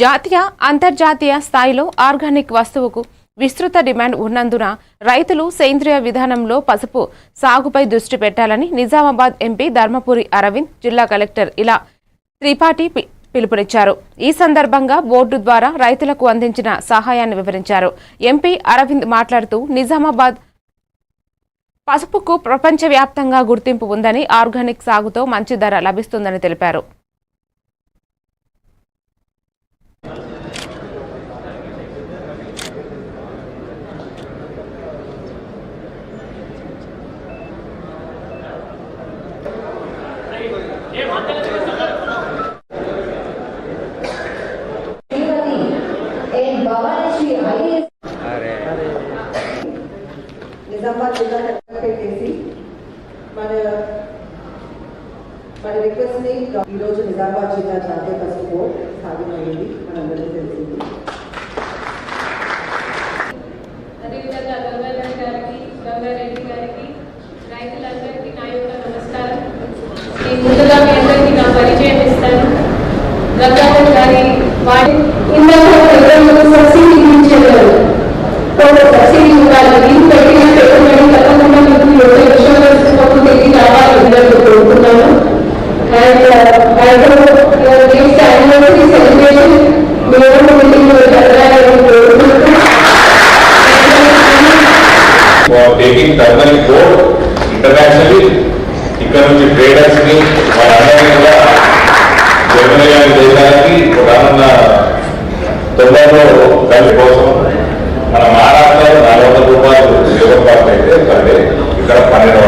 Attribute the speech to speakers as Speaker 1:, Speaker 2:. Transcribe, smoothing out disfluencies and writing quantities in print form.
Speaker 1: జాతీయ అంతర్జాతీయ స్థాయిలో ఆర్గానిక్ వస్తువుకు విస్తృత డిమాండ్ ఉన్నందున రైతులు సేంద్రియ విధానంలో పసుపు సాగుపై దృష్టి పెట్టాలని నిజామాబాద్ ఎంపీ ధర్మపురి అరవింద్ జిల్లా కలెక్టర్ ఇలా త్రిపాఠి పిలుపునిచ్చారు. ఈ సందర్భంగా బోర్డు ద్వారా రైతులకు అందించిన సహాయాన్ని వివరించారు. ఎంపీ అరవింద్ మాట్లాడుతూ నిజామాబాద్ పసుపుకు ప్రపంచవ్యాప్తంగా గుర్తింపు ఉందని, ఆర్గానిక్ సాగుతో మంచి ధర లభిస్తుందని తెలిపారు.
Speaker 2: నిజామాబాద్ జిల్లా పెట్టేసి మన రిక్వెస్ట్ని ఈరోజు నిజామాబాద్ జిల్లా జాతీయ పసుపు బోర్డు సాధ్యమైంది, మనందరికీ తెలిసింది.
Speaker 3: అదేవిధంగా గంగాధర్ గారికి, గంగారెడ్డి గారికి, రైతులందరికీ నా యొక్క నమస్కారం. ముందుగా మీ అందరికీ నా పరిచయం ఇస్తాను. గంగాధర్ గారి వాడి సబ్సిడీ ఇచ్చేవారు, సబ్సిడీ ఇవ్వాలి, దీన్ని పెట్టిన పెట్టుబడి తప్పకుండా మీకు ఇన్సూరెన్స్ మొత్తం తిరిగి రావాలి కోరుతున్నాను. And anniversary celebration
Speaker 4: taking turmeric board internationally, ఇక్కడ నుంచి ట్రేడర్స్ ని వాళ్ళందరినీ కూడా జర్మనీ దేశానికి రానున్న తొందరలో దాని కోసం మన మహారాష్ట్రలో 40 రూపాయలు లేబర్ కాస్ట్ అయితే ఇక్కడ 12